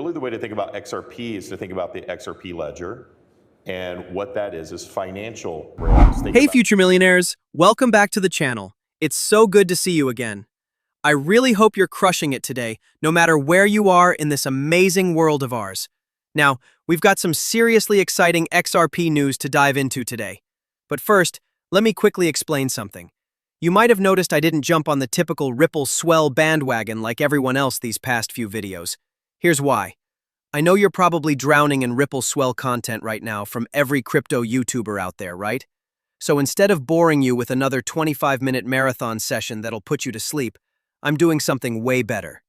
Really, the way to think about XRP is to think about the XRP ledger. And what that is financial rails. Hey, Future Millionaires. Welcome back to the channel. It's so good to see you again. I really hope you're crushing it today, no matter where you are in this amazing world of ours. Now, we've got some seriously exciting XRP news to dive into today. But first, let me quickly explain something. You might have noticed I didn't jump on the typical Ripple Swell bandwagon like everyone else these past few videos. Here's why. I know you're probably drowning in Ripple Swell content right now from every crypto YouTuber out there, right? So instead of boring you with another 25-minute marathon session that'll put you to sleep, I'm doing something way better.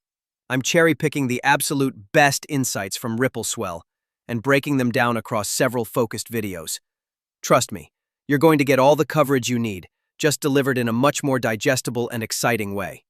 I'm cherry-picking the absolute best insights from Ripple Swell and breaking them down across several focused videos. Trust me, you're going to get all the coverage you need, just delivered in a much more digestible and exciting way.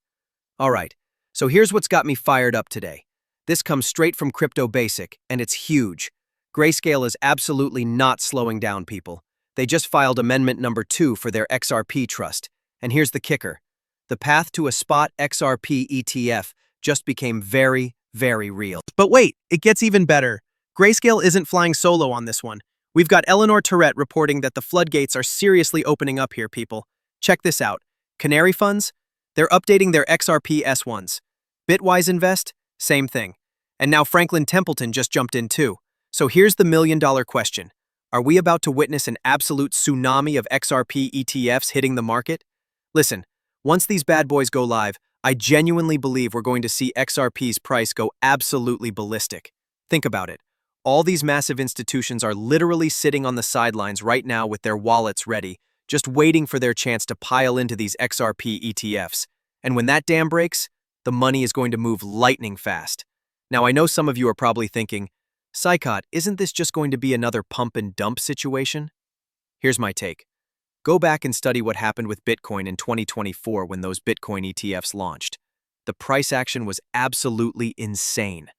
All right, so here's what's got me fired up today. This comes straight from Crypto Basic, and it's huge. Grayscale is absolutely not slowing down, people. They just filed Amendment Number 2 for their XRP trust. And here's the kicker. The path to a spot XRP ETF just became very, very real. But wait, it gets even better. Grayscale isn't flying solo on this one. We've got Eleanor Tourette reporting that the floodgates are seriously opening up here, people. Check this out. Canary funds? They're updating their XRP S1s. Bitwise Invest? Same thing. And now Franklin Templeton just jumped in too. So here's the million-dollar question. Are we about to witness an absolute tsunami of XRP ETFs hitting the market? Listen, once these bad boys go live, I genuinely believe we're going to see XRP's price go absolutely ballistic. Think about it. All these massive institutions are literally sitting on the sidelines right now with their wallets ready, just waiting for their chance to pile into these XRP ETFs. And when that dam breaks, the money is going to move lightning fast. Now, I know some of you are probably thinking, Psychot, isn't this just going to be another pump and dump situation? Here's my take. Go back and study what happened with Bitcoin in 2024 when those Bitcoin ETFs launched. The price action was absolutely insane.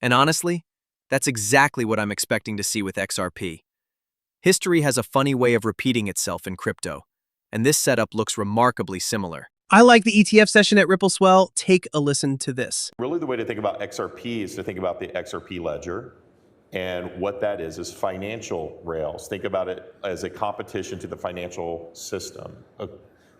And honestly, that's exactly what I'm expecting to see with XRP. History has a funny way of repeating itself in crypto, and this setup looks remarkably similar. I like the ETF session at Ripple Swell. Take a listen to this. Really, the way to think about XRP is to think about the XRP ledger. And what that is financial rails. Think about it as a competition to the financial system, a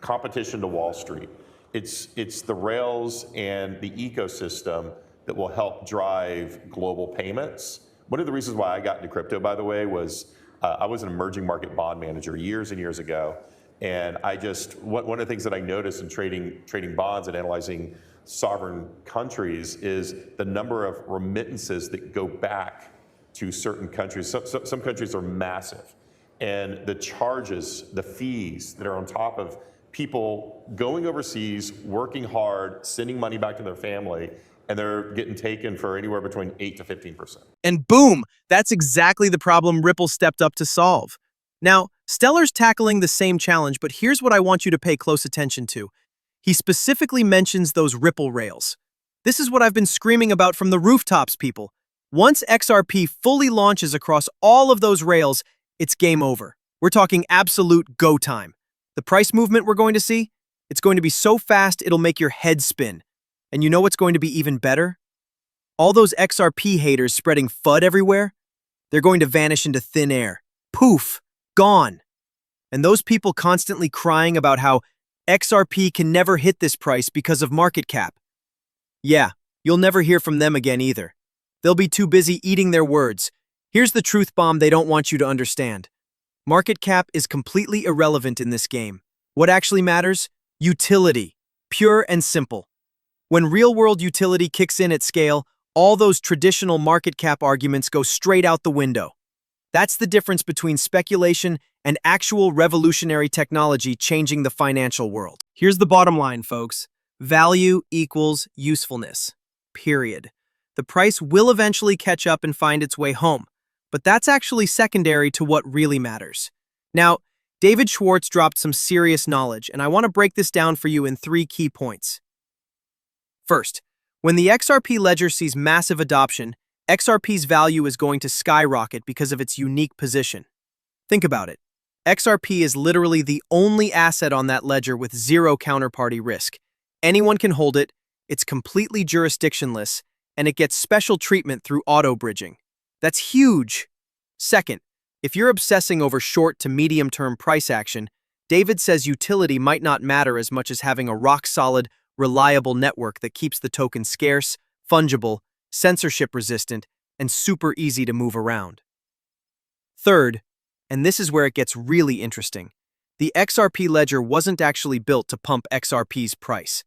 competition to Wall Street. It's the rails and the ecosystem that will help drive global payments. One of the reasons why I got into crypto, by the way, was I was an emerging market bond manager years and years ago. And one of the things that I noticed in trading bonds and analyzing sovereign countries is the number of remittances that go back to certain countries. Some countries are massive. And the charges, the fees that are on top of people going overseas, working hard, sending money back to their family, and they're getting taken for anywhere between 8 to 15%. And boom, that's exactly the problem Ripple stepped up to solve. Now, Stellar's tackling the same challenge, but here's what I want you to pay close attention to. He specifically mentions those Ripple rails. This is what I've been screaming about from the rooftops, people. Once XRP fully launches across all of those rails, it's game over. We're talking absolute go time. The price movement we're going to see? It's going to be so fast it'll make your head spin. And you know what's going to be even better? All those XRP haters spreading FUD everywhere? They're going to vanish into thin air. Poof! Gone. And those people constantly crying about how XRP can never hit this price because of market cap. Yeah, you'll never hear from them again either. They'll be too busy eating their words. Here's the truth bomb they don't want you to understand. Market cap is completely irrelevant in this game. What actually matters? Utility. Pure and simple. When real-world utility kicks in at scale, all those traditional market cap arguments go straight out the window. That's the difference between speculation and actual revolutionary technology changing the financial world. Here's the bottom line, folks. Value equals usefulness. Period. The price will eventually catch up and find its way home, but that's actually secondary to what really matters. Now, David Schwartz dropped some serious knowledge, and I want to break this down for you in 3 key points. First, when the XRP ledger sees massive adoption, XRP's value is going to skyrocket because of its unique position. Think about it. XRP is literally the only asset on that ledger with zero counterparty risk. Anyone can hold it, it's completely jurisdictionless, and it gets special treatment through auto-bridging. That's huge. Second, if you're obsessing over short to medium-term price action, David says utility might not matter as much as having a rock-solid, reliable network that keeps the token scarce, fungible, censorship-resistant, and super easy to move around. Third, and this is where it gets really interesting, the XRP ledger wasn't actually built to pump XRP's price.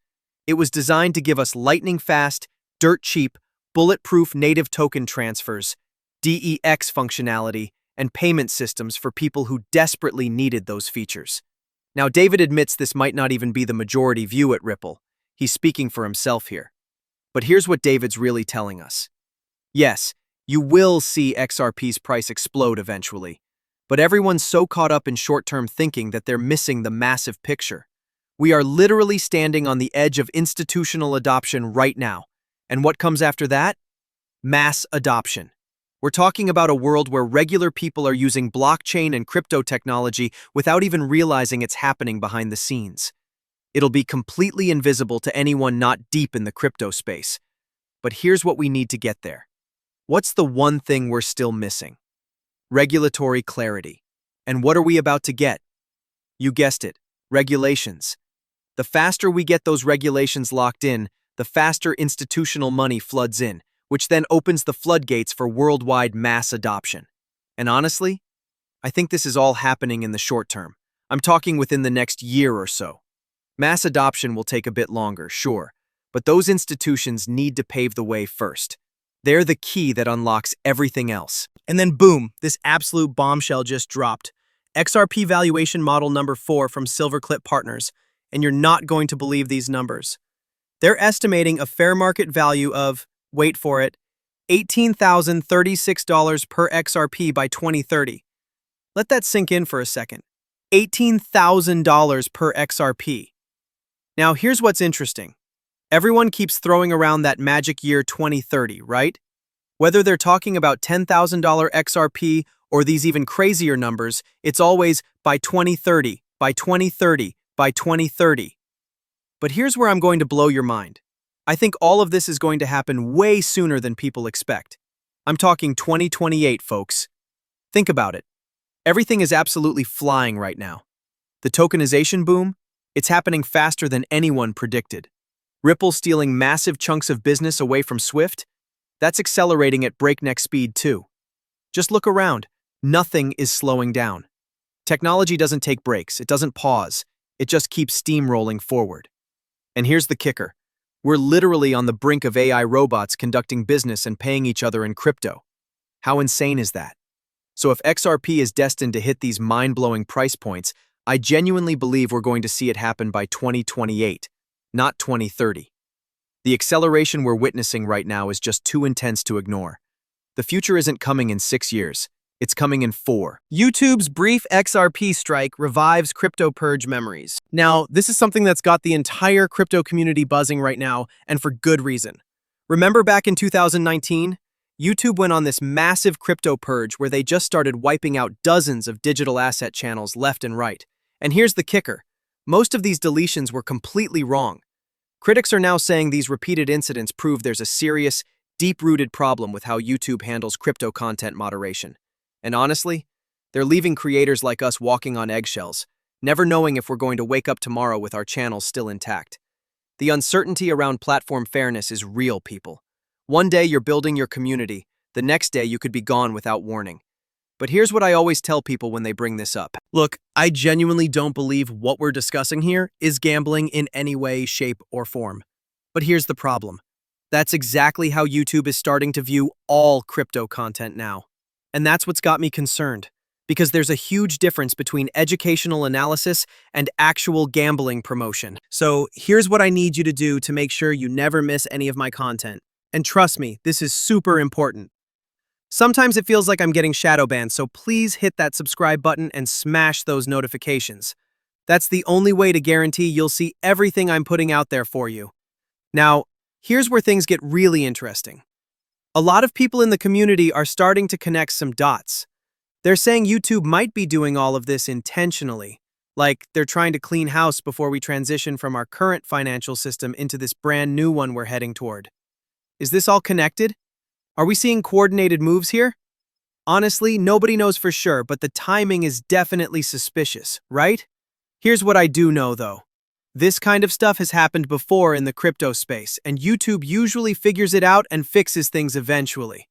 It was designed to give us lightning-fast, dirt-cheap, bulletproof native token transfers, DEX functionality, and payment systems for people who desperately needed those features. Now, David admits this might not even be the majority view at Ripple. He's speaking for himself here. But here's what David's really telling us. Yes, you will see XRP's price explode eventually, but everyone's so caught up in short-term thinking that they're missing the massive picture. We are literally standing on the edge of institutional adoption right now. And what comes after that? Mass adoption. We're talking about a world where regular people are using blockchain and crypto technology without even realizing it's happening behind the scenes. It'll be completely invisible to anyone not deep in the crypto space. But here's what we need to get there. What's the one thing we're still missing? Regulatory clarity. And what are we about to get? You guessed it, regulations. The faster we get those regulations locked in, the faster institutional money floods in, which then opens the floodgates for worldwide mass adoption. And honestly, I think this is all happening in the short term. I'm talking within the next year or so. Mass adoption will take a bit longer, sure, but those institutions need to pave the way first. They're the key that unlocks everything else. And then boom, this absolute bombshell just dropped. XRP valuation model number 4 from Silverclip Partners, and you're not going to believe these numbers. They're estimating a fair market value of, wait for it, $18,036 per XRP by 2030. Let that sink in for a second. $18,000 per XRP. Now, here's what's interesting. Everyone keeps throwing around that magic year 2030, right? Whether they're talking about $10,000 XRP or these even crazier numbers, it's always by 2030, by 2030, by 2030. But here's where I'm going to blow your mind. I think all of this is going to happen way sooner than people expect. I'm talking 2028, folks. Think about it. Everything is absolutely flying right now. The tokenization boom, it's happening faster than anyone predicted. Ripple stealing massive chunks of business away from Swift, that's accelerating at breakneck speed too. Just look around. Nothing is slowing down. Technology doesn't take breaks, it doesn't pause, it just keeps steamrolling forward. And here's the kicker. We're literally on the brink of AI robots conducting business and paying each other in crypto. How insane is that? So if XRP is destined to hit these mind-blowing price points, I genuinely believe we're going to see it happen by 2028, not 2030. The acceleration we're witnessing right now is just too intense to ignore. The future isn't coming in 6 years. It's coming in 4. YouTube's brief XRP strike revives crypto purge memories. Now, this is something that's got the entire crypto community buzzing right now, and for good reason. Remember back in 2019? YouTube went on this massive crypto purge where they just started wiping out dozens of digital asset channels left and right. And here's the kicker. Most of these deletions were completely wrong. Critics are now saying these repeated incidents prove there's a serious, deep-rooted problem with how YouTube handles crypto content moderation. And honestly, they're leaving creators like us walking on eggshells, never knowing if we're going to wake up tomorrow with our channels still intact. The uncertainty around platform fairness is real, people. One day you're building your community, the next day you could be gone without warning. But here's what I always tell people when they bring this up. Look, I genuinely don't believe what we're discussing here is gambling in any way, shape, or form. But here's the problem. That's exactly how YouTube is starting to view all crypto content now. And that's what's got me concerned, because there's a huge difference between educational analysis and actual gambling promotion. So here's what I need you to do to make sure you never miss any of my content. And trust me, this is super important. Sometimes it feels like I'm getting shadow banned, so please hit that subscribe button and smash those notifications. That's the only way to guarantee you'll see everything I'm putting out there for you. Now, here's where things get really interesting. A lot of people in the community are starting to connect some dots. They're saying YouTube might be doing all of this intentionally, like they're trying to clean house before we transition from our current financial system into this brand new one we're heading toward. Is this all connected? Are we seeing coordinated moves here? Honestly, nobody knows for sure, but the timing is definitely suspicious, right? Here's what I do know, though. This kind of stuff has happened before in the crypto space, and YouTube usually figures it out and fixes things eventually.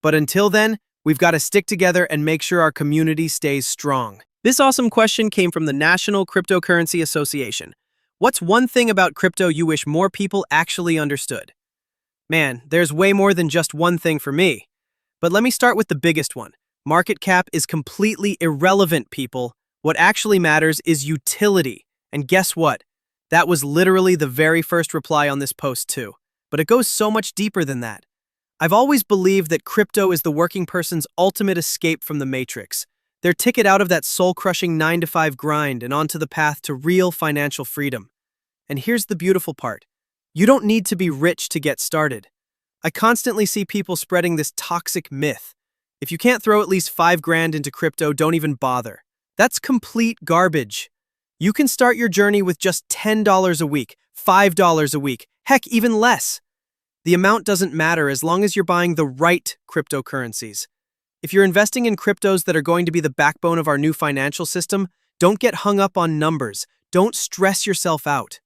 But until then, we've got to stick together and make sure our community stays strong. This awesome question came from the National Cryptocurrency Association. What's one thing about crypto you wish more people actually understood? Man, there's way more than just one thing for me. But let me start with the biggest one. Market cap is completely irrelevant, people. What actually matters is utility. And guess what? That was literally the very first reply on this post too. But it goes so much deeper than that. I've always believed that crypto is the working person's ultimate escape from the matrix. Their ticket out of that soul-crushing 9-to-5 grind and onto the path to real financial freedom. And here's the beautiful part. You don't need to be rich to get started. I constantly see people spreading this toxic myth. If you can't throw at least 5 grand into crypto, don't even bother. That's complete garbage. You can start your journey with just $10 a week, $5 a week, heck, even less. The amount doesn't matter as long as you're buying the right cryptocurrencies. If you're investing in cryptos that are going to be the backbone of our new financial system, don't get hung up on numbers. Don't stress yourself out.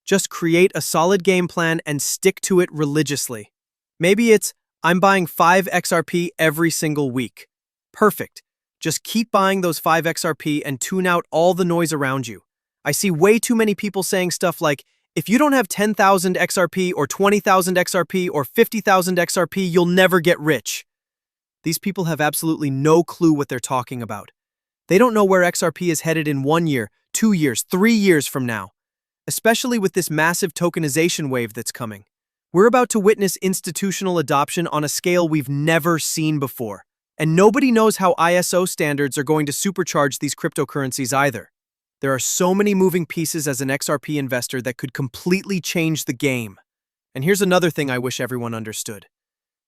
Just create a solid game plan and stick to it religiously. Maybe it's, I'm buying 5 XRP every single week. Perfect. Just keep buying those 5 XRP and tune out all the noise around you. I see way too many people saying stuff like, if you don't have 10,000 XRP or 20,000 XRP or 50,000 XRP, you'll never get rich. These people have absolutely no clue what they're talking about. They don't know where XRP is headed in 1 year, 2 years, 3 years from now, especially with this massive tokenization wave that's coming. We're about to witness institutional adoption on a scale we've never seen before. And nobody knows how ISO standards are going to supercharge these cryptocurrencies either. There are so many moving pieces as an XRP investor that could completely change the game. And here's another thing I wish everyone understood.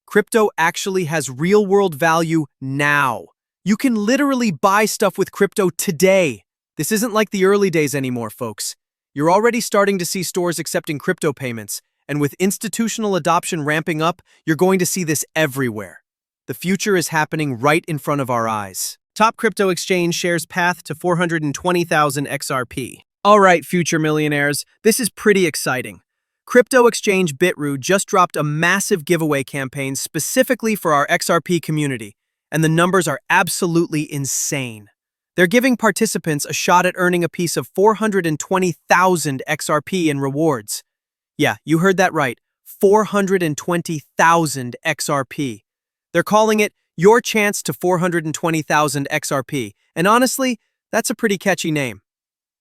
Crypto actually has real-world value now. You can literally buy stuff with crypto today. This isn't like the early days anymore, folks. You're already starting to see stores accepting crypto payments, and with institutional adoption ramping up, you're going to see this everywhere. The future is happening right in front of our eyes. Top crypto exchange shares path to 420,000 XRP. All right, future millionaires, this is pretty exciting. Crypto exchange Bitrue just dropped a massive giveaway campaign specifically for our XRP community, and the numbers are absolutely insane. They're giving participants a shot at earning a piece of 420,000 XRP in rewards. Yeah, you heard that right, 420,000 XRP. They're calling it Your Chance to 420,000 XRP, and honestly, that's a pretty catchy name.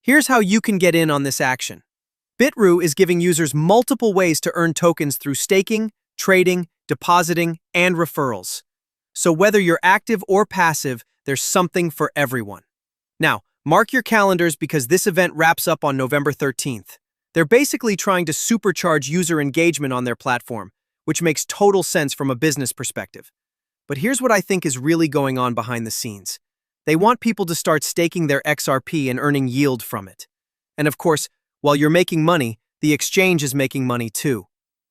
Here's how you can get in on this action. Bitrue is giving users multiple ways to earn tokens through staking, trading, depositing, and referrals. So whether you're active or passive, there's something for everyone. Now, mark your calendars because this event wraps up on November 13th. They're basically trying to supercharge user engagement on their platform, which makes total sense from a business perspective. But here's what I think is really going on behind the scenes. They want people to start staking their XRP and earning yield from it. And of course, while you're making money, the exchange is making money too.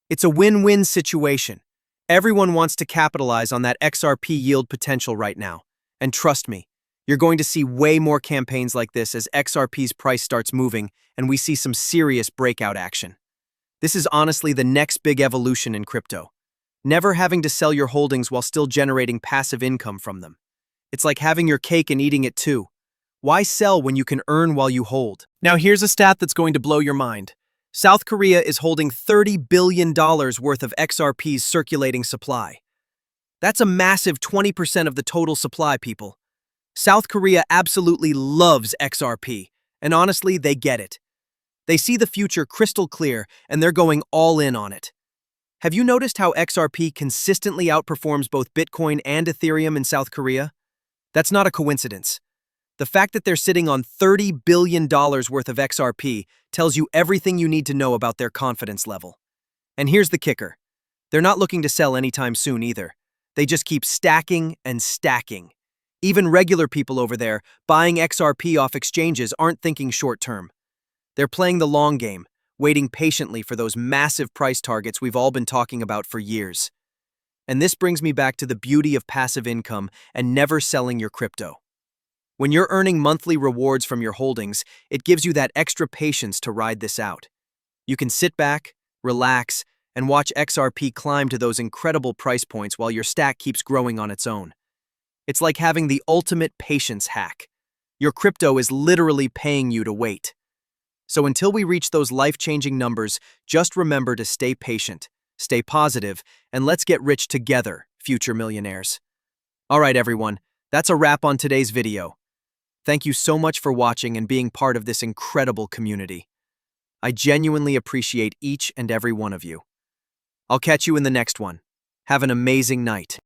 It's a win-win situation. Everyone wants to capitalize on that XRP yield potential right now. And trust me, you're going to see way more campaigns like this as XRP's price starts moving and we see some serious breakout action. This is honestly the next big evolution in crypto. Never having to sell your holdings while still generating passive income from them. It's like having your cake and eating it too. Why sell when you can earn while you hold? Now here's a stat that's going to blow your mind. South Korea is holding $30 billion worth of XRP's circulating supply. That's a massive 20% of the total supply, people. South Korea absolutely loves XRP, and honestly, they get it. They see the future crystal clear, and they're going all in on it. Have you noticed how XRP consistently outperforms both Bitcoin and Ethereum in South Korea? That's not a coincidence. The fact that they're sitting on $30 billion worth of XRP tells you everything you need to know about their confidence level. And here's the kicker. They're not looking to sell anytime soon either. They just keep stacking and stacking. Even regular people over there buying XRP off exchanges aren't thinking short term. They're playing the long game, waiting patiently for those massive price targets we've all been talking about for years. And this brings me back to the beauty of passive income and never selling your crypto. When you're earning monthly rewards from your holdings, it gives you that extra patience to ride this out. You can sit back, relax, and watch XRP climb to those incredible price points while your stack keeps growing on its own. It's like having the ultimate patience hack. Your crypto is literally paying you to wait. So until we reach those life-changing numbers, just remember to stay patient, stay positive, and let's get rich together, future millionaires. All right, everyone, that's a wrap on today's video. Thank you so much for watching and being part of this incredible community. I genuinely appreciate each and every one of you. I'll catch you in the next one. Have an amazing night.